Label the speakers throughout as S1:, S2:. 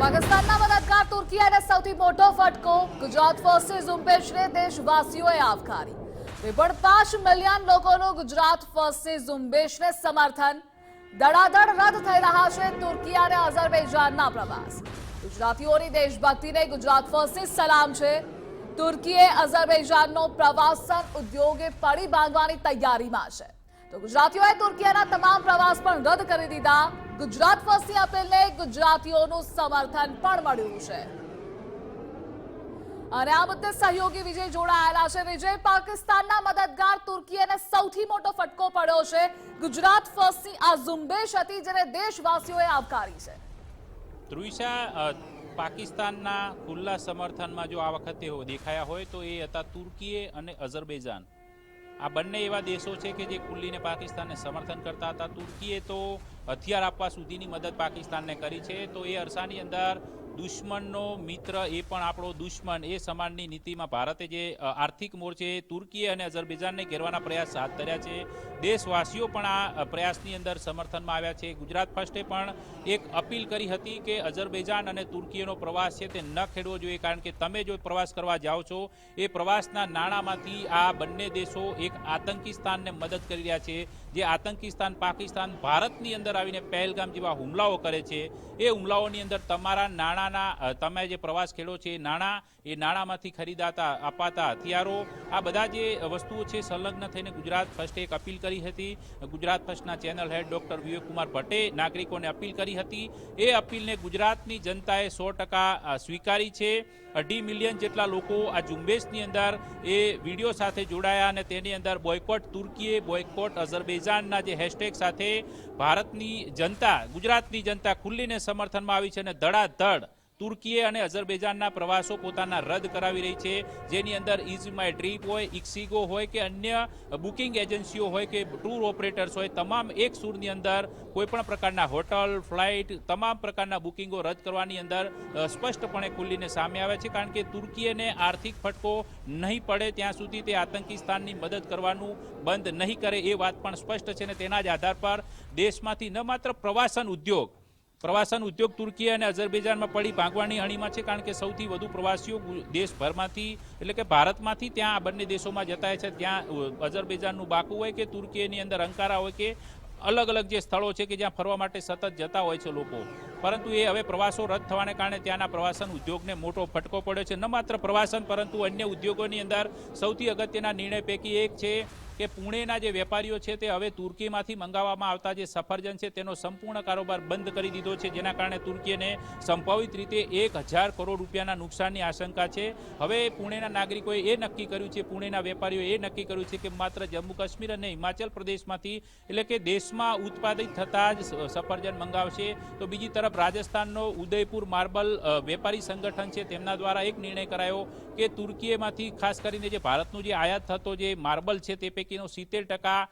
S1: પાકિસ્તાનના મદદગાર તુર્કીને સૌથી મોટો ફટકો. ગુજરાત ફર્સ્ટની ઝુંબેશને દેશવાસીઓએ આવકારી. 5 મિલિયન લોકોનું ગુજરાત ફર્સ્ટની ઝુંબેશને સમર્થન. ધડાધડ રદ થઈ રહ્યા છે તુર્કી અને અઝરબૈજાનના પ્રવાસ. ગુજરાતીઓની દેશભક્તિને ગુજરાત ફર્સ્ટની સલામ છે. તુર્કીએ અઝરબૈજાનનો પ્રવાસન ઉદ્યોગે પડી બાંધવાની તૈયારીમાં છે, તો ગુજરાતીઓએ તુર્કીના તમામ પ્રવાસ પણ રદ કરી દીધા. ગુજરાત ફર્સ્ટની અપીલને ગુજરાતીઓનું સમર્થન પણ મળ્યું છે. અને આ મુદ્દે સહયોગી વિજય જોડાયેલા છે. વિજય, પાકિસ્તાનના મદદગાર તુર્કીને સૌથી મોટો ફટકો પડ્યો છે. ગુજરાત ફર્સ્ટની આ ઝુંબેશ હતી જેને દેશવાસીઓએ આવકારી છે.
S2: ધ્રુવિશા, પાકિસ્તાનના ખુલ્લા સમર્થનમાં જો આ વખતે દેખાયા હોય તો એ હતા તુર્કી અને અઝરબૈજાન. આ બંને એવા દેશો છે કે જે ખુલ્લીને પાકિસ્તાનને સમર્થન કરતા હતા. તુર્કીએ તો હથિયાર આપવા સુધીની મદદ પાકિસ્તાનને કરી છે. તો એ અરસાની અંદર દુશ્મનનો મિત્ર એ પણ આપણો દુશ્મન એ સમાનની નીતિમાં ભારતે જે આર્થિક મોરચે તુર્કી અને અઝરબૈજાનને ઘેરવાના પ્રયાસ હાથ ધર્યા છે. દેશવાસીઓ પણ આ પ્રયાસની અંદર સમર્થનમાં આવ્યા છે. ગુજરાત ફર્સ્ટે પણ એક અપીલ કરી હતી કે અઝરબૈજાન અને તુર્કીનો પ્રવાસ છે તે ન ખેડવો જોઈએ, કારણ કે તમે જો પ્રવાસ કરવા જાઓ છો એ પ્રવાસના નાણાંમાંથી આ બંને દેશો એક આતંકી સ્થાનને મદદ કરી રહ્યા છે. જે આતંકી સ્થાન પાકિસ્તાન ભારતની અંદર આવીને પહેલગામ જેવા હુમલાઓ કરે છે, એ હુમલાઓની અંદર તમારા નાણાંના તમે જે પ્રવાસ ખેડો છે એ નાણાંમાંથી ખરીદાતા અપાતા હથિયારો, આ બધા જે વસ્તુઓ છે સંલગ્ન થઈને ગુજરાત ફર્સ્ટે એક અપીલ કરી હતી. ગુજરાત ફર્સ્ટના ચેનલ હેડ ડોક્ટર વિવેકકુમાર ભટ્ટે નાગરિકોને અપીલ કરી હતી. એ અપીલને ગુજરાતની જનતાએ 100% સ્વીકારી છે. 2.5 મિલિયન જેટલા લોકો આ ઝુંબેશની અંદર એ વિડીયો સાથે જોડાયા અને તેની અંદર બોયકોટ તુર્કીએ, બોયકોટ અઝરબૈજાનના જે હેશટેગ સાથે ભારતની જનતા, ગુજરાતની જનતા ખુલ્લીને સમર્થનમાં આવી છે અને ધડાધડ તુર્કીએ અને અઝરબૈજાનના પ્રવાસો પોતાના રદ કરાવી રહી છે. જેની અંદર ઇઝ માય ટ્રીપ હોય, ઇક્સિગો હોય કે અન્ય બુકિંગ એજન્સીઓ હોય કે ટૂર ઓપરેટર્સ હોય, તમામ એક સૂરની અંદર કોઈપણ પ્રકારના હોટલ, ફ્લાઇટ, તમામ પ્રકારના બુકિંગો રદ કરવાની અંદર સ્પષ્ટપણે ખુલ્લીને સામે આવે છે. કારણ કે તુર્કીને આર્થિક ફટકો નહીં પડે ત્યાં સુધી તે આતંકી સ્થાનની મદદ કરવાનું બંધ નહીં કરે એ વાત પણ સ્પષ્ટ છે. અને તેના જ આધાર પર દેશમાંથી ન માત્ર પ્રવાસન ઉદ્યોગ તુર્કી અને અઝરબૈજાનમાં પડી ભાંગવાની અણીમાં છે, કારણ કે સૌથી વધુ પ્રવાસીઓ દેશભરમાંથી એટલે કે ભારતમાંથી ત્યાં આ બંને દેશોમાં જતા છે. ત્યાં અઝરબૈજાનનું બાકુ હોય કે તુર્કીની અંદર અંકારા હોય કે અલગ અલગ જે સ્થળો છે કે જ્યાં ફરવા માટે સતત જતા હોય છે લોકો, પરંતુ એ હવે પ્રવાસો રદ થવાને કારણે ત્યાંના પ્રવાસન ઉદ્યોગને મોટો ફટકો પડ્યો છે. ન માત્ર પ્રવાસન પરંતુ અન્ય ઉદ્યોગોની અંદર સૌથી અગત્યના નિર્ણય પૈકી એક છે કે પુણેના જે વેપારીઓ છે તે હવે તુર્કીમાંથી મંગાવવામાં આવતા જે સફરજન છે તેનો સંપૂર્ણ કારોબાર બંધ કરી દીધો છે, જેના કારણે તુર્કીને સંભવિત રીતે 1000 કરોડ રૂપિયાના નુકસાનની આશંકા છે. હવે પુણેના નાગરિકોએ એ નક્કી કર્યું છે, પુણેના વેપારીઓએ એ નક્કી કર્યું છે કે માત્ર જમ્મુ કાશ્મીર અને હિમાચલ પ્રદેશમાંથી એટલે કે દેશમાં ઉત્પાદિત થતા જ સફરજન મંગાવશે. તો બીજી તરફ રાજસ્થાનનો ઉદયપુર માર્બલ વેપારી સંગઠન છે તેમના દ્વારા એક નિર્ણય કરાયો કે તુર્કીએમાંથી ખાસ કરીને જે ભારતનું જે આયાત થતો જે માર્બલ છે તે પૈકીનો 70%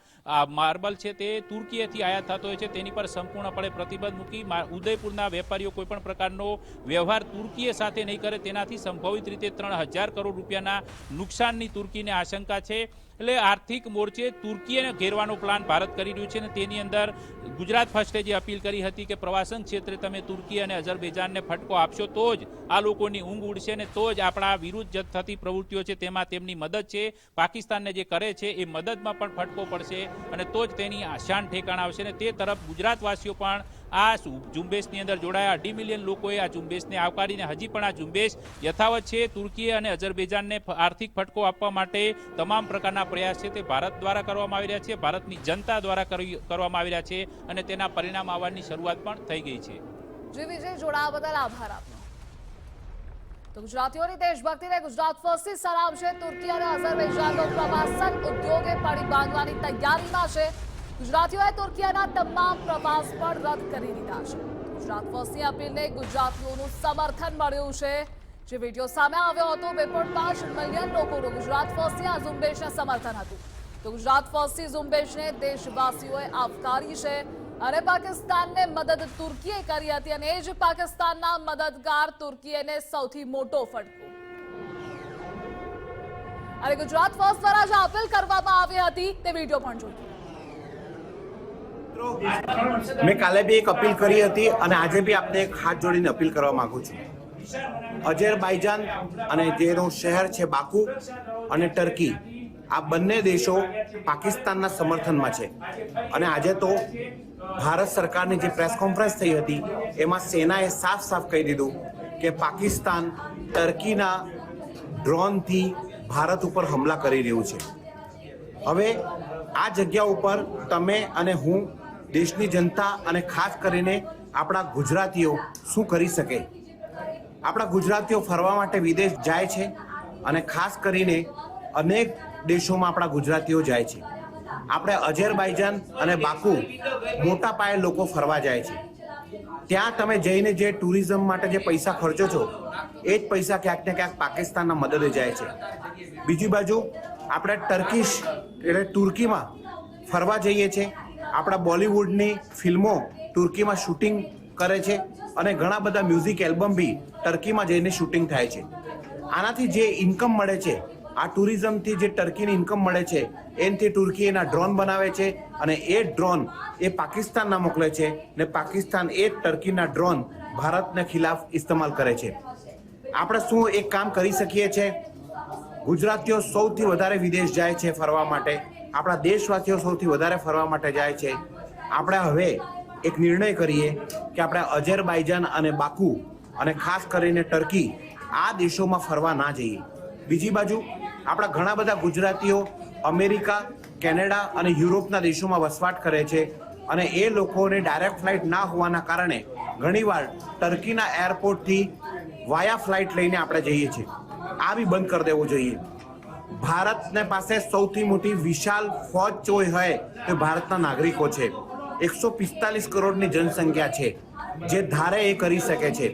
S2: માર્બલ છે તે તુર્કીએથી આયાત થતો હોય છે, તેની પર સંપૂર્ણપણે પ્રતિબંધ મૂકી ઉદયપુરના વેપારીઓ કોઈપણ પ્રકારનો વ્યવહાર તુર્કીએ સાથે નહીં કરે. તેનાથી સંભવિત રીતે 3000 કરોડ રૂપિયાના નુકસાનની તુર્કીને આશંકા છે. એટલે આર્થિક મોરચે તુર્કીને ઘેરવાનો પ્લાન ભારત કરી રહ્યું છે અને તેની અંદર ગુજરાત ફર્સ્ટે જે અપીલ કરી હતી કે પ્રવાસન ક્ષેત્રે તમે તુર્કી અને અઝરબૈજાનને ફટકો આપશો તો જ આ લોકોની ઊંઘ ઉડશે અને તો જ આપણા વિરુદ્ધ થતી પ્રવૃત્તિઓ છે તેમાં તેમની મદદ છે, પાકિસ્તાનને જે કરે છે એ મદદમાં પણ ફટકો પડશે અને તો જ તેની શાન ઠેકાણ આવશે. અને તે તરફ ગુજરાતવાસીઓ પણ આ ઝુંબેશની અંદર જોડાયા. 2.5 મિલિયન લોકોએ આ ઝુંબેશને આવકારીને હજી પણ આ ઝુંબેશ યથાવત છે. તુર્કી અને અઝરબૈજાનને આર્થિક ફટકો આપવા માટે તમામ પ્રકારના પ્રયાસ છે તે ભારત દ્વારા કરવામાં આવી રહ્યા છે, ભારતની જનતા દ્વારા કરવામાં આવી રહ્યા છે અને તેના પરિણામ આવવાની શરૂઆત પણ થઈ ગઈ છે.
S1: જી વિજય, જોડાવા બદલ આભાર આપનો. તો ગુજરાતીઓની દેશભક્તિને ગુજરાત ફર્સ્ટની સલામ છે. તુર્કી અને અઝરબૈજાનનો પ્રવાસન ઉદ્યોગે પડી બાંધવાની તૈયારીમાં છે. ગુજરાતીઓએ તુર્કીના તમામ પ્રવાસ પણ રદ કરી દીધા છે. ગુજરાત ફર્સ્ટની અપીલને ગુજરાતીઓનું સમર્થન મળ્યું છે. જે વિડીયો સામે આવ્યો હતો 2.5 મિલિયન લોકોનું ગુજરાત ફર્સ્ટની આ ઝુંબેશને સમર્થન હતું. તો ગુજરાત ફર્સ્ટની ઝુંબેશને દેશવાસીઓએ આવકારી છે અને પાકિસ્તાનને મદદ તુર્કીએ કરી હતી અને એ જ પાકિસ્તાનના મદદગાર તુર્કીને સૌથી મોટો ફટકો. અને ગુજરાત ફર્સ્ટ દ્વારા જે અપીલ કરવામાં આવી હતી તે વિડીયો પણ જોઈએ.
S3: મેં કાલે બી એક અપીલ કરી હતી અને આજે બી આપને એક હાથ જોડીને અપીલ કરવા માંગુ છું. અઝરબાઈજાન અને જેનું શહેર છે બાકુ અને ટર્કી, આ બંને દેશો પાકિસ્તાનના સમર્થનમાં છે. અને આજે તો ભારત સરકારની જે પ્રેસ કોન્ફરન્સ થઈ હતી એમાં સેનાએ સાફ સાફ કહી દીધું કે પાકિસ્તાન ટર્કીના ડ્રોનથી ભારત ઉપર હુમલા કરી રહ્યું છે. હવે આ જગ્યા ઉપર તમે અને હું, દેશની જનતા અને ખાસ કરીને આપણા ગુજરાતીઓ શું કરી શકે? આપણા ગુજરાતીઓ ફરવા માટે વિદેશ જાય છે અને ખાસ કરીને અનેક દેશોમાં આપણા ગુજરાતીઓ જાય છે. આપણે અઝરબાઈજાન અને બાકુ મોટા પાયે લોકો ફરવા જાય છે. ત્યાં તમે જઈને જે ટુરિઝમ માટે જે પૈસા ખર્ચો છો એ જ પૈસા ક્યાંક ને ક્યાંક પાકિસ્તાનના મદદે જાય છે. બીજી બાજુ આપણે ટર્કીશ એટલે તુર્કીમાં ફરવા જઈએ છીએ. આપણા બોલિવૂડની ફિલ્મો તુર્કીમાં શૂટિંગ કરે છે અને ઘણા બધા મ્યુઝિક એલ્બમ બી ટર્કીમાં જઈને શૂટિંગ થાય છે. આનાથી જે ઇન્કમ મળે છે, આ ટુરિઝમથી જે ટર્કીની ઇન્કમ મળે છે એનાથી તુર્કી એના ડ્રોન બનાવે છે અને એ ડ્રોન એ પાકિસ્તાનના મોકલે છે ને પાકિસ્તાન એ ટર્કીના ડ્રોન ભારતને ખિલાફ ઇસ્તેમાલ કરે છે. આપણે શું એક કામ કરી શકીએ છીએ? ગુજરાતીઓ સૌથી વધારે વિદેશ જાય છે ફરવા માટે, આપણા દેશવાસીઓ સૌથી વધારે ફરવા માટે જાય છે. આપણે હવે એક નિર્ણય કરીએ કે આપણે અઝરબાઈજાન અને બાકુ અને ખાસ કરીને ટર્કી આ દેશોમાં ફરવા ના જઈએ. બીજી બાજુ આપણા ઘણા બધા ગુજરાતીઓ અમેરિકા, કેનેડા અને યુરોપના દેશોમાં વસવાટ કરે છે અને એ લોકોને ડાયરેક્ટ ફ્લાઇટ ના હોવાના કારણે ઘણીવાર ટર્કીના એરપોર્ટથી વાયા ફ્લાઇટ લઈને આપણે જઈએ છીએ. આ બી બંધ કરી દેવું જોઈએ. ભારતને પાસે સૌથી મોટી વિશાળ ફોજ જો હોય તો ભારતના નાગરિકો છે. 145 કરોડની જનસંખ્યા છે. જે ધારે એ કરી શકે છે.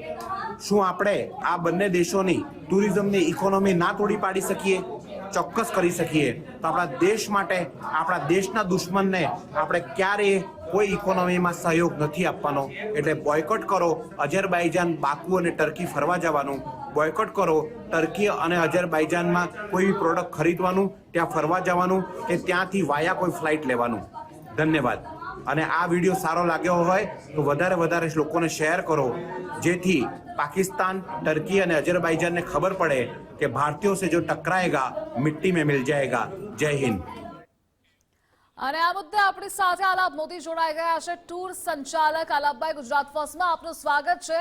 S3: શું આપણે આ બંને દેશોની ટુરિઝમની ઇકોનોમી ના તોડી પાડી શકીએ? ચોક્કસ કરી શકીએ. તો આપણા દેશ માટે, આપણા દેશના દુશ્મનને આપણે ક્યારેય કોઈ ઇકોનોમીમાં સહયોગ નથી આપવાનો. એટલે બોયકોટ કરો અઝરબાઈજાન, બાકુ અને ટર્કી ફરવા જવાનું. બોયકોટ કરો ટર્કી અને અઝરબાઈજાનમાં કોઈ પ્રોડક્ટ ખરીદવાનું, ત્યાં ફરવા જવાનું કે ત્યાંથી વાયા કોઈ ફ્લાઇટ લેવાનું. ધન્યવાદ. અને આ વિડીયો સારો લાગ્યો હોય તો વધારે લોકોને શેર કરો, જેથી પાકિસ્તાન, ટર્કી અને અઝરબાઈજાનને ખબર પડે કે ભારતીયો સે જો ટકરાएगा मिट्टी में मिल जाएगा. जय हिंद.
S1: અને આ મુદ્દે આપણી સાથે આલાપ મોદી જોડાઈ ગયા છે. ટૂર સંચાલક આલાપભાઈ, ગુજરાત ફર્સ્ટમાં આપનું સ્વાગત છે.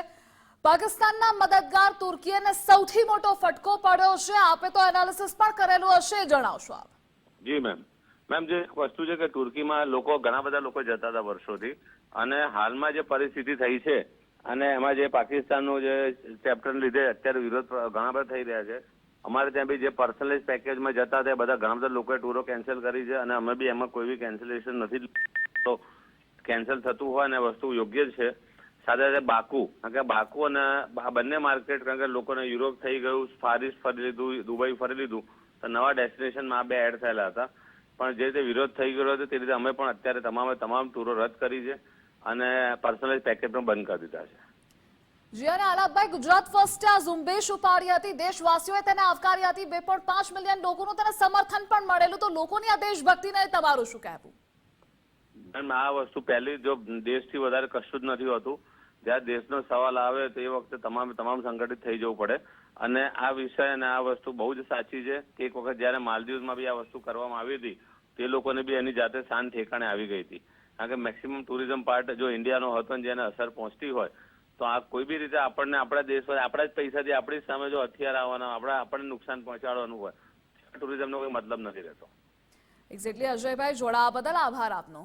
S1: પાકિસ્તાનના મદદગાર તુર્કીને સૌથી મોટો ફટકો પડ્યો છે. આપે તો એનાલિસિસ પણ કરેલું હશે, જણાવશો આપ?
S4: જી મેમ, જે વસ્તુ છે કે તુર્કીમાં લોકો, ઘણા બધા લોકો જતા હતા વર્ષોથી, અને હાલમાં જે પરિસ્થિતિ થઈ છે અને એમાં જે પાકિસ્તાનનું જે ચેપ્ટરને લીધે અત્યારે વિરોધ ઘણા બધા થઈ રહ્યા છે. અમારે ત્યાં બી જે પર્સનલાઇઝ પેકેજમાં જતા હતા બધા ઘણા બધા લોકોએ ટૂરો કેન્સલ કરી છે અને અમે બી એમાં કોઈ બી કેન્સલેશન નથી. તો કેન્સલ થતું હોય ને વસ્તુ યોગ્ય જ છે. સાથે સાથે બાકુ, કારણ કે બાકુ અને આ બંને માર્કેટ, કારણ કે લોકોને યુરોપ થઈ ગયું, ફાર ઇસ્ટ ફરી લીધું, દુબઈ ફરી લીધું, તો નવા ડેસ્ટિનેશનમાં આ બે એડ થયેલા હતા. પણ જે રીતે વિરોધ થઈ ગયો હતો તે રીતે અમે પણ અત્યારે તમામ ટૂરો રદ કરી છે અને પર્સનલાઇઝ પેકેજ પણ બંધ કરી દીધા છે.
S1: જી, અને આલાપભાઈ, ગુજરાત ફર્સ્ટે આ ઝુંબેશ ઉપાડી હતી, દેશવાસીઓએ તેને આવકારી હતી, 2.5 મિલિયન લોકોનું તેને સમર્થન પણ મળેલું. તો લોકોની આ દેશભક્તિને તમારું શું કહેવું?
S4: આ વસ્તુ પહેલી, જો દેશથી વધારે કશું જ નથી હોતું. જ્યારે દેશનો સવાલ આવે તો એ વખતે તમામ સંગઠિત થઈ જવું પડે. અને આ વિષય અને આ વસ્તુ બહુ જ સાચી છે કે એક વખત જયારે માલદીવ્સમાં બી આ વસ્તુ કરવામાં આવી હતી તે લોકોને બી એની જાતે શાન ઠેકાણે આવી ગઈ હતી. કારણ કે મેક્સિમમ ટુરિઝમ પાર્ટ જો ઇન્ડિયાનો હતો ને જેને અસર પહોંચતી હોય તો આ કોઈ બી રીતે આપણને આપણા દેશ હોય, આપણા જ પૈસાથી આપણી સામે જો હથિયાર આવવાના, આપણને નુકસાન પહોંચાડવાનું હોય, ટુરિઝમનો કોઈ મતલબ નથી રહેતો.
S1: એક્ઝેક્ટલી. અજયભાઈ, જોડાવા બદલ આભાર આપનો.